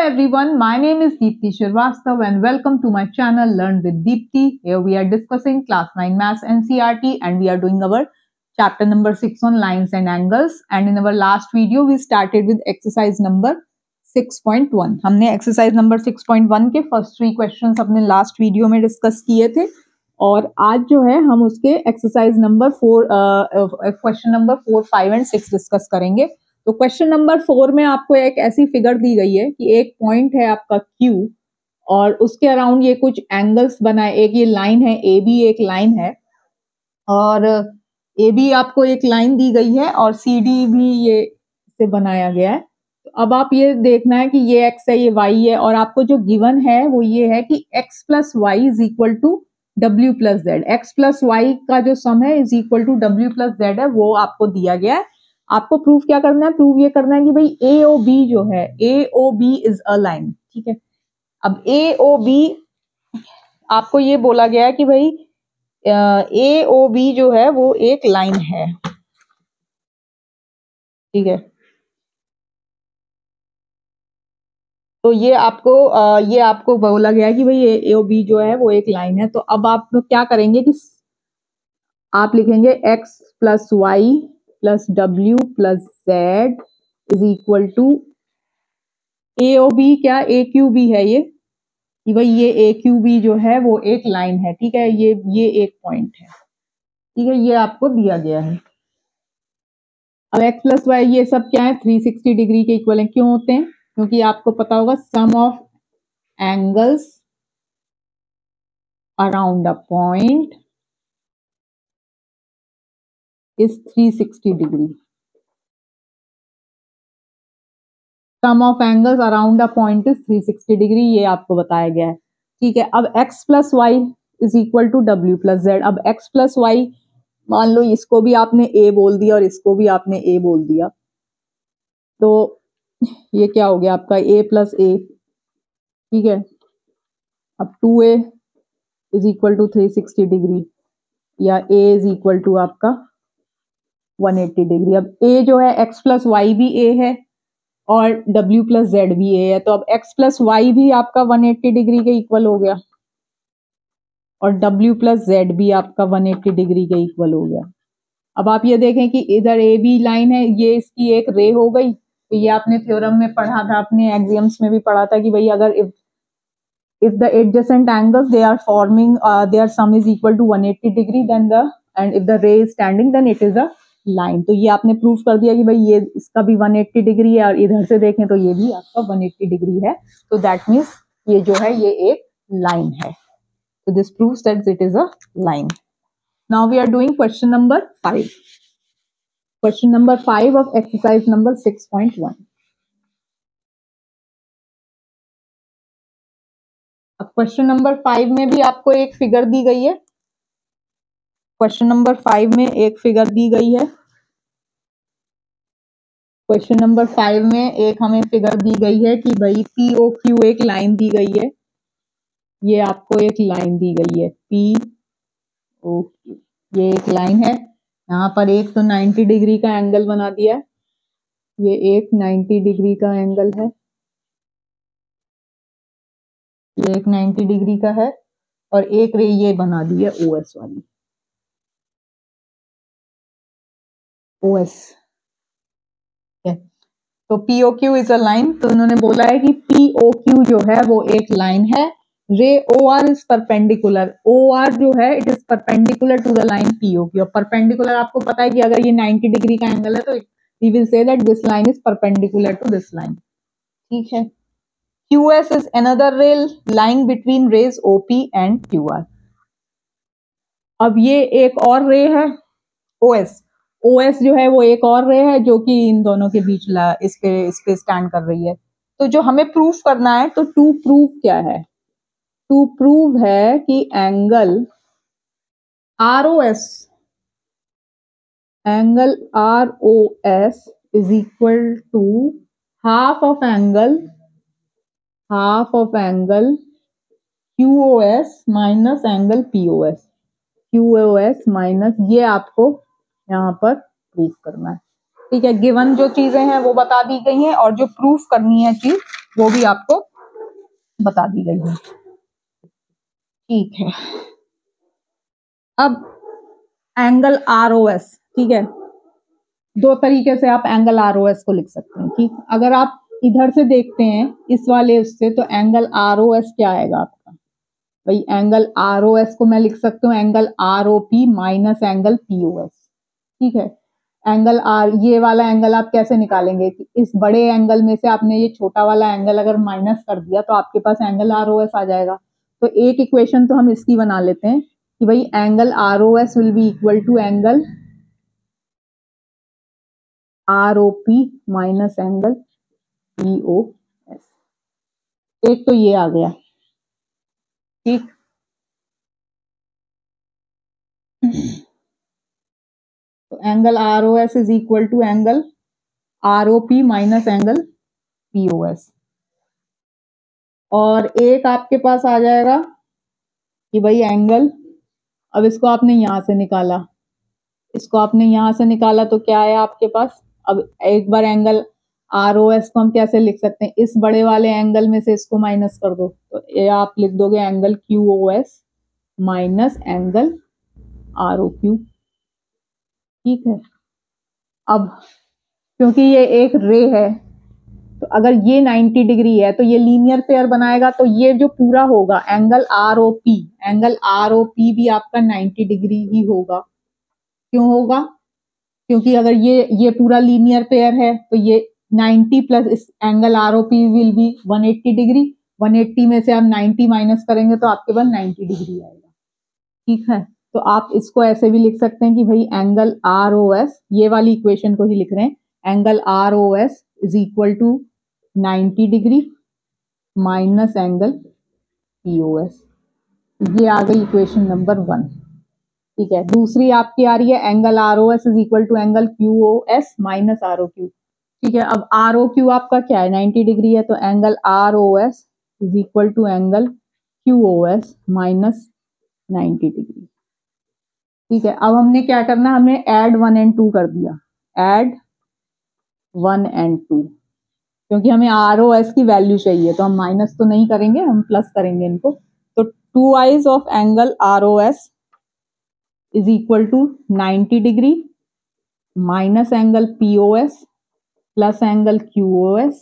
everyone, my name is Deepti Shrivastava and welcome to my channel Learn with Deepti. Here we are discussing class 9 maths NCERT and we are doing our chapter number 6 on lines and angles. And in our last video we started with exercise number 6.1. हमने exercise number 6.1 के first 3 questions अपने last video में discuss किए थे और आज जो है हम उसके exercise number 4 question number 4, 5 and 6 discuss करेंगे. तो क्वेश्चन नंबर 4 में आपको एक ऐसी फिगर दी गई है कि एक पॉइंट है आपका Q और उसके अराउंड ये कुछ एंगल्स बनाए. एक ये लाइन है AB, एक लाइन है और AB आपको एक लाइन दी गई है और CD भी ये से बनाया गया है. तो अब आप ये देखना है कि ये X है, ये Y है और आपको जो गिवन है वो ये है कि X plus Y is equal to W plus Z. X plus Y का जो सम है is equal to W plus Z है, वो आपको दिया गया है. आपको प्रूफ क्या करना है? प्रूफ ये करना है कि भाई AOB जो है, AOB इज अ लाइन. ठीक है, अब AOB आपको ये बोला गया है कि भाई AOB जो है वो एक लाइन है. ठीक है, तो ये आपको बोला गया है कि भाई AOB जो है वो एक लाइन है. तो अब आप क्या करेंगे कि आप लिखेंगे X plus Y plus W plus Z is equal to AOB. क्या AQB है ये कि भाई ये AQB जो है वो एक लाइन है. ठीक है, ये एक पॉइंट है. ठीक है, ये आपको दिया गया है. अब X प्लस वाई ये सब क्या है? 360 डिग्री के इक्वल है. क्यों होते हैं? क्योंकि आपको पता होगा sum of angles around a point is 360 degree. Sum of angles around a point is 360 degree, ये आपको बताया गया है. ठीक है, अब x plus Y is equal to W plus Z. अब x प्लस वाई मान लो इसको भी आपने A बोल दिया और इसको भी आपने A बोल दिया, तो ये क्या हो गया आपका A प्लस A. ठीक है, अब 2A is equal to 360 degree या A इज इक्वल टू आपका 180 डिग्री. अब A जो है x प्लस वाई भी A है और W प्लस जेड भी A है, तो अब x प्लस वाई भी आपका 180 डिग्री के इक्वल हो गया और W प्लस जेड भी आपका 180 डिग्री के इक्वल हो गया. अब आप ये देखें कि इधर AB लाइन है, ये इसकी एक रे हो गई. तो ये आपने थ्योरम में पढ़ा था, अपने एग्जाम्स में भी पढ़ा था कि भाई अगर if the adjacent angles they are forming their sum is equal to 180 degree then and if the ray is standing then it is a line. तो ये आपने प्रूफ कर दिया कि भाई ये इसका भी 180 डिग्री है और इधर से देखें तो ये भी आपका 180 डिग्री है. तो दैट मीन्स ये जो है ये एक लाइन है. तो this proves that it is a line. Now we are doing question number 5. Question number 5 of exercise number 6.1. अब क्वेश्चन नंबर 5 में भी आपको एक फिगर दी गई है. क्वेश्चन नंबर 5 में एक फिगर दी गई है. क्वेश्चन नंबर 5 में एक हमें फिगर दी गई है कि भाई POQ एक लाइन दी गई है. ये आपको एक लाइन दी गई है POQ, ये एक लाइन है. यहाँ पर एक तो 90 डिग्री का एंगल बना दिया है, ये एक 90 डिग्री का एंगल है, ये एक 90 डिग्री का है और एक रे ये बना दी है OS वाली, OS. तो POQ इज अ लाइन. तो उन्होंने बोला है कि POQ जो है वो एक लाइन है. रे OR इज परपेंडिकुलर. OR जो है it is perpendicular to the line POQ. और परपेंडिकुलर आपको पता है कि अगर ये 90 डिग्री का एंगल है तो we will say that this line is perpendicular to this line. ठीक है, QS is another ray lying between rays OP and QR. अब ये एक और रे है OS जो है वो एक और रे है जो कि इन दोनों के बीच इस पे स्टैंड कर रही है. तो जो हमें प्रूफ करना है, तो टू प्रूफ क्या है? टू प्रूव है कि angle ROS is equal to half of angle QOS minus angle POS. QOS minus, ये आपको यहाँ पर प्रूफ करना है. ठीक है, गिवन जो चीजें हैं वो बता दी गई हैं और जो प्रूफ करनी है चीज वो भी आपको बता दी गई है। ठीक है, अब एंगल ROS, ठीक है, दो तरीके से आप एंगल ROS को लिख सकते हैं। ठीक, अगर आप इधर से देखते हैं इस वाले उससे, तो एंगल ROS क्या आएगा आपका भाई, एंगल ROS को मैं लिख सकता हूँ angle ROP minus angle POS। ठीक है, एंगल ये वाला एंगल आप कैसे निकालेंगे कि इस बड़े एंगल में से आपने ये छोटा वाला एंगल अगर माइनस कर दिया तो आपके पास एंगल ROS आ जाएगा। तो एक इक्वेशन तो हम इसकी बना लेते हैं कि भाई angle ROS will be equal to angle ROP minus angle POS। एक तो ये आ गया। ठीक, तो angle ROS is equal to angle ROP minus angle POS। और एक आपके पास आ जाएगा कि भाई एंगल, अब इसको आपने यहां से निकाला, इसको आपने यहां से निकाला तो क्या है आपके पास, अब एक बार एंगल ROS को हम कैसे लिख सकते हैं, इस बड़े वाले एंगल में से इसको माइनस कर दो तो ये आप लिख दोगे angle QOS minus angle ROQ। ठीक है, अब क्योंकि ये एक रे है तो अगर ये 90 डिग्री है तो ये लीनियर पेयर बनाएगा, तो ये जो पूरा होगा एंगल ROP भी आपका 90 डिग्री ही होगा। क्यों होगा, क्योंकि अगर ये पूरा लीनियर पेयर है तो ये 90 प्लस इस angle ROP will be 180 degree, 180 में से आप 90 माइनस करेंगे तो आपके पास 90 डिग्री आएगा। ठीक है, तो आप इसको ऐसे भी लिख सकते हैं कि भाई एंगल ROS, ये वाली इक्वेशन को ही लिख रहे हैं, angle ROS is equal to 90 degree minus angle POS। ये आ गई इक्वेशन नंबर 1। ठीक है, दूसरी आपकी आ रही है angle ROS is equal to angle QOS minus ROQ। ठीक है, अब ROQ आपका क्या है, 90 डिग्री है, तो angle ROS is equal to angle QOS minus 90 degree. ठीक है, अब हमने क्या करना, हमने ऐड 1 एंड 2 कर दिया, ऐड 1 एंड 2, क्योंकि हमें ROS की वैल्यू चाहिए तो हम माइनस तो नहीं करेंगे, हम प्लस करेंगे इनको। तो 2 eyes of angle ROS is equal to 90 degree minus angle POS plus angle QOS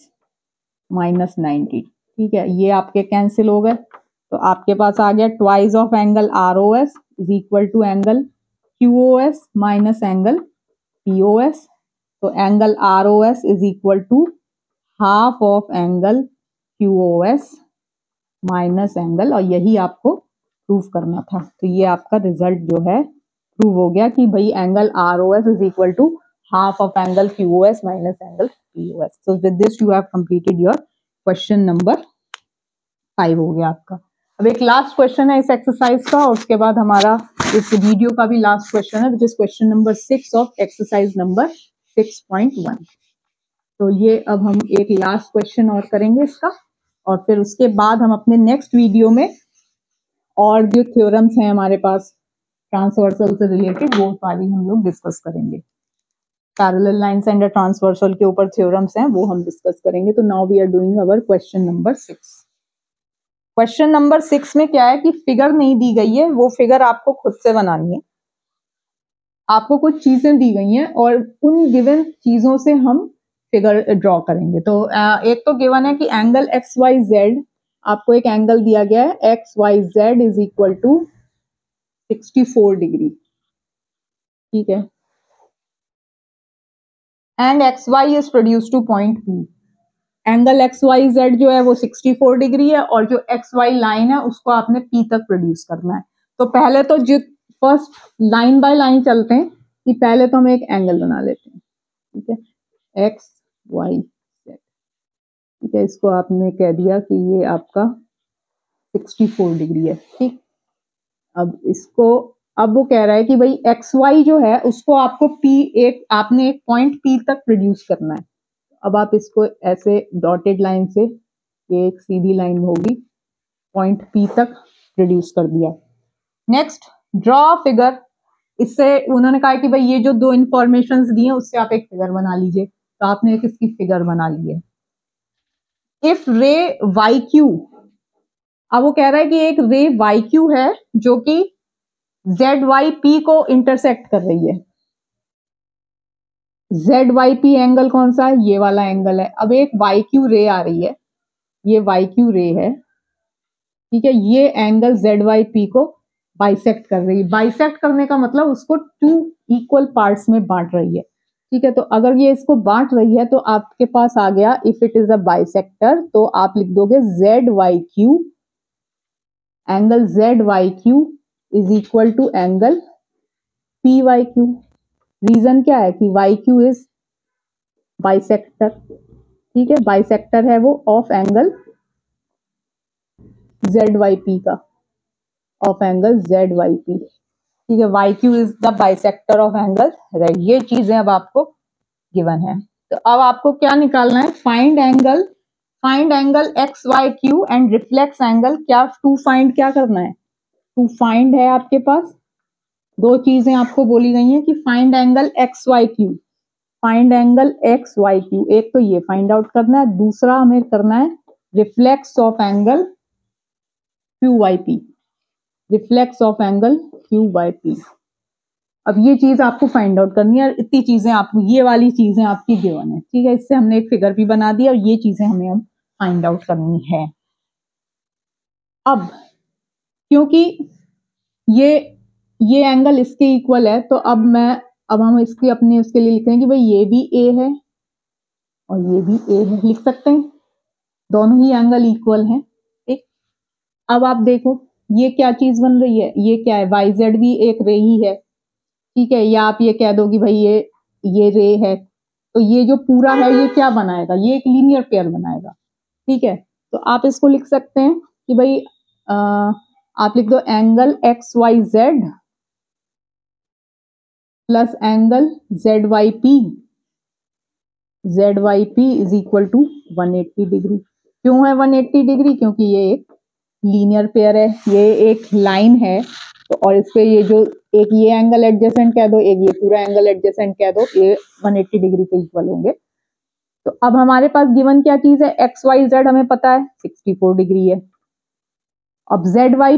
minus 90। ठीक है, ये आपके कैंसिल हो गए, तो आपके पास आ गया twice of angle ROS is equal to angle QOS minus angle POS। तो angle ROS is equal to half of angle QOS minus angle, और यही आपको प्रूव करना था। तो ये आपका रिजल्ट जो है प्रूव हो गया कि भाई angle ROS is equal to half of angle QOS minus angle POS। So with this you have completed your question number 5 हो गया आपका। अब एक लास्ट क्वेश्चन है इस एक्सरसाइज का, और उसके बाद हमारा इस वीडियो का भी लास्ट क्वेश्चन है, which is question number 6 of exercise number 6.1। तो ये अब हम एक लास्ट क्वेश्चन और करेंगे इसका, और फिर उसके बाद हम अपने नेक्स्ट वीडियो में और जो थ्योरम्स हैं हमारे पास ट्रांसवर्सल से रिलेटेड वो सारी हम लोग डिस्कस करेंगे। पैरेलल लाइंस एंड ट्रांसवर्सल के ऊपर थ्योरम्स हैं वो हम डिस्कस करेंगे। तो now we are doing our question number 6। Question number 6 में क्या है कि फिगर नहीं दी गई है, वो फिगर आपको खुद से बनानी है। आपको कुछ चीजें दी गई हैं और उन गिवन चीजों से हम फिगर ड्रॉ करेंगे। तो एक तो गिवन है कि एंगल XYZ, आपको एक एंगल दिया गया है XYZ is equal to 64 degree. ठीक है, and XY is produce to point P। Angle XYZ जो है वो 64 डिग्री है, और जो XY लाइन है उसको आपने P तक प्रोड्यूस करना है। तो पहले तो जो फर्स्ट लाइन बाय लाइन चलते हैं कि पहले तो हम एक एंगल बना लेते हैं। ठीक है, XYZ। ठीक है, इसको आपने कह दिया कि ये आपका 64 डिग्री है। ठीक, अब इसको, अब वो कह रहा है कि भाई XY जो है उसको आपको आपने एक पॉइंट P तक प्रोड्यूस करना है। अब आप इसको ऐसे डॉटेड लाइन से, ये एक सीधी लाइन होगी, पॉइंट P तक प्रोड्यूस कर दिया। Next, draw figure. इससे उन्होंने कहा कि भाई ये जो दो इंफॉर्मेशंस दी हैं उससे आप एक फिगर बना लीजिए। तो आपने एक इसकी फिगर बना ली है। इफ रे YQ अब वो कह रहा है कि एक रे वाई क्यू है जो कि जेड वाई पी को इंटरसेक्ट कर रही है। जेड वाई पी एंगल कौन सा है? ये वाला एंगल है। अब एक वाई क्यू रे आ रही है, ये वाई क्यू रे है, ठीक है, ये एंगल जेड वाई पी को बाइसेक्ट कर रही है। बाइसेक्ट करने का मतलब उसको टू इक्वल पार्ट्स में बांट रही है, ठीक है। तो अगर ये इसको बांट रही है तो आपके पास आ गया, if it is a bisector तो आप लिख दोगे Z Y Q, angle Z Y Q is equal to angle P Y Q. Reason क्या है कि वाई क्यू इज बाइसेक्टर, ठीक है, बाइसेक्टर है वो of angle Z Y P का, of angle Z Y P, ठीक है। Y Q is the bisector of angle right. ये चीजें अब आपको गिवन है। तो अब आपको क्या निकालना है? Find angle X Y Q and reflex angle. क्या टू फाइंड क्या करना है? टू फाइंड है आपके पास, दो चीजें आपको बोली गई हैं कि find angle X Y Q, find angle X Y Q. एक तो ये फाइंड आउट करना है, दूसरा हमें करना है reflex of angle Q Y P, reflex of angle Q Y P. अब ये चीज आपको फाइंड आउट करनी है। इतनी चीजें आपको, ये वाली चीजें आपकी गिवन है, ठीक है। इससे हमने एक फिगर भी बना दिया और ये चीजें हमें अब फाइंड आउट करनी है। अब क्योंकि ये एंगल इसके इक्वल है तो अब हम इसकी अपने उसके लिए लिख रहे हैं कि भाई ये भी ए है और ये भी ए है, लिख सकते हैं, दोनों ही एंगल इक्वल हैं, ठीक। अब आप देखो ये क्या चीज बन रही है, ये क्या है? वाई जेड भी एक रे ही है, ठीक है। या आप ये कह दो कि भाई ये रे है, तो ये जो पूरा है ये क्या बनाएगा? ये एक लीनियर पेयर बनाएगा, ठीक है। तो आप इसको लिख सकते हैं कि भाई आप लिख दो angle X Y Z plus angle Z Y P is equal to 180 degree. क्यों है 180 डिग्री? क्योंकि ये एक लीनियर पेयर है, ये एक लाइन है, तो और इस पे ये जो एक ये एंगल एडजेसेंट कह दो, एक ये पूरा एंगल एडजेसेंट कह दो, ये 180 डिग्री के इक्वल होंगे। तो अब हमारे पास गिवन क्या चीज है? एक्स वाई जेड हमें पता है 64 डिग्री है। अब जेड वाई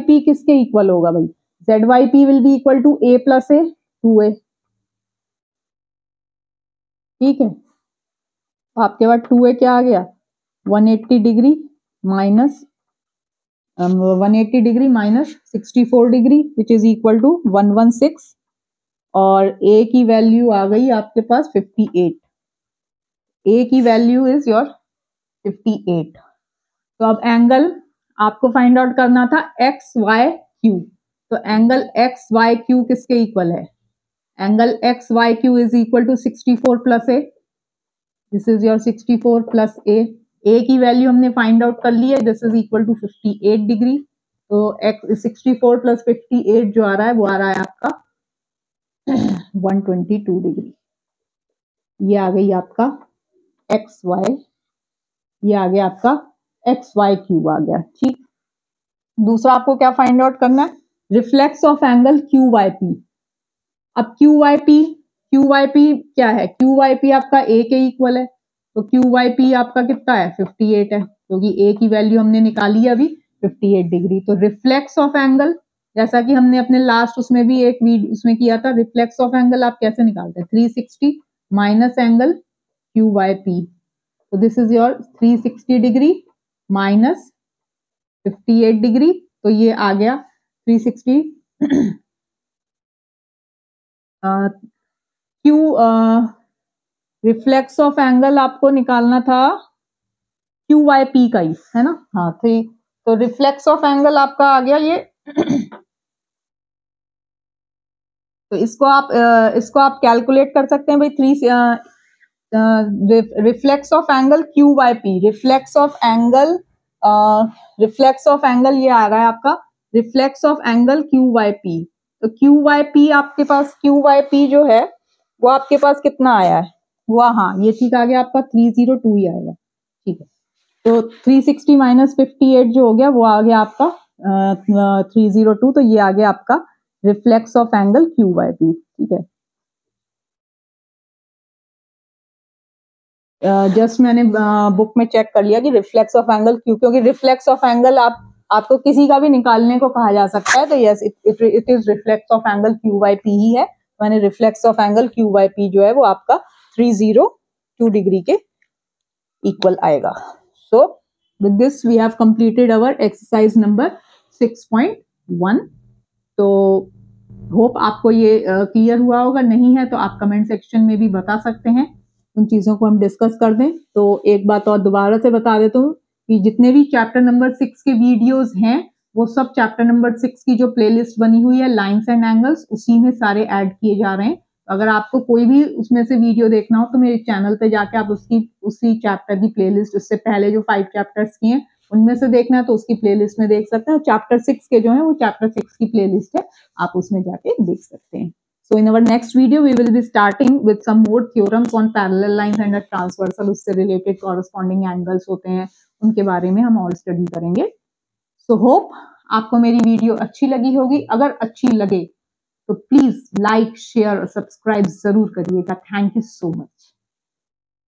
पी किसके इक्वल होगा भाई? Z Y P will be equal to A plus A 2a, ठीक है। आपके पास 2a क्या आ गया? 180 degree minus 180 degree minus 64 degree which is equal to 116, और a की वैल्यू आ गई आपके पास 58। a की वैल्यू इज योर 58। तो अब एंगल आपको फाइंड आउट करना था एक्स वाई क्यू। तो एंगल एक्स वाई क्यू किसके इक्वल है? Angle X Y Q is equal to 64 plus A, this is your 64 plus A की वैल्यू हमने फाइंड आउट कर ली है, this is equal to 58 degree. तो एक्स 64 प्लस 58 जो आ रहा है वो आ रहा है आपका 122 डिग्री। ये आ गई आपका एक्स वाई, ये आ गया आपका एक्स वाई क्यू आ गया, ठीक। दूसरा आपको क्या फाइंड आउट करना है? Reflex of angle Q Y P. अब क्यू वाई पी क्या है? क्यू वाई पी आपका ए के इक्वल है, तो क्यू वाई पी आपका कितना है? 58 है, क्योंकि ए की वैल्यू हमने निकाली है अभी 58 डिग्री। तो रिफ्लेक्स ऑफ एंगल, जैसा कि हमने अपने लास्ट उसमें भी एक वीडियो उसमें किया था, रिफ्लेक्स ऑफ एंगल आप कैसे निकालते हैं? 360 minus angle Q Y P, तो this is your 360 degree minus 58 degree, तो ये आ गया 360 क्यू रिफ्लेक्स ऑफ एंगल आपको निकालना था क्यू वाई पी का ही, है ना? हाँ, तो रिफ्लेक्स ऑफ एंगल आपका आ गया ये तो इसको आप कैलकुलेट कर सकते हैं भाई। Reflex of angle Q Y P, reflex of angle ये आ रहा है आपका reflex of angle Q Y P. तो क्यू वाई पी आपके पास, क्यू वाई पी जो है वो आपके पास कितना आया है? वो हाँ ये ठीक आ गया आपका 302 ही आएगा, ठीक है। तो 360 माइनस 58 जो हो गया वो आ गया आपका 302, तो ये आ गया आपका reflex of angle Q Y P, ठीक है। जस्ट मैंने बुक में चेक कर लिया कि रिफ्लेक्स ऑफ एंगल क्यू, क्योंकि रिफ्लेक्स ऑफ एंगल आपको किसी का भी निकालने को कहा जा सकता है, तो yes it is reflex of angle Q Y P ही है। मैंने reflex of angle Q Y P जो है वो आपका 302 डिग्री के इक्वल आएगा। So with this we have completed our exercise number 6.1। तो होप आपको ये क्लियर हुआ होगा, नहीं है तो आप कमेंट सेक्शन में भी बता सकते हैं, उन चीजों को हम डिस्कस कर दें। तो एक बात और दोबारा से बता देता हूँ कि जितने भी चैप्टर नंबर 6 के वीडियोस हैं वो सब चैप्टर नंबर 6 की जो प्लेलिस्ट बनी हुई है लाइंस एंड एंगल्स, उसी में सारे ऐड किए जा रहे हैं। अगर आपको कोई भी उसमें से वीडियो देखना हो तो मेरे चैनल पे जाके आप उसी चैप्टर की प्लेलिस्ट, उससे पहले जो 5 चैप्टर्स की हैं उनमें से देखना है तो उसकी प्लेलिस्ट में देख सकते हैं। चैप्टर 6 के जो है वो चैप्टर 6 की प्लेलिस्ट है, आप उसमें जाके देख सकते हैं। So in our next video, we will be starting with some more theorems on parallel lines and a transversal, उससे related corresponding angles होते हैं, उनके बारे में हम और स्टडी करेंगे। So hope आपको मेरी वीडियो अच्छी लगी होगी। अगर अच्छी लगे तो प्लीज लाइक, शेयर और सब्सक्राइब जरूर करिएगा। Thank you so much.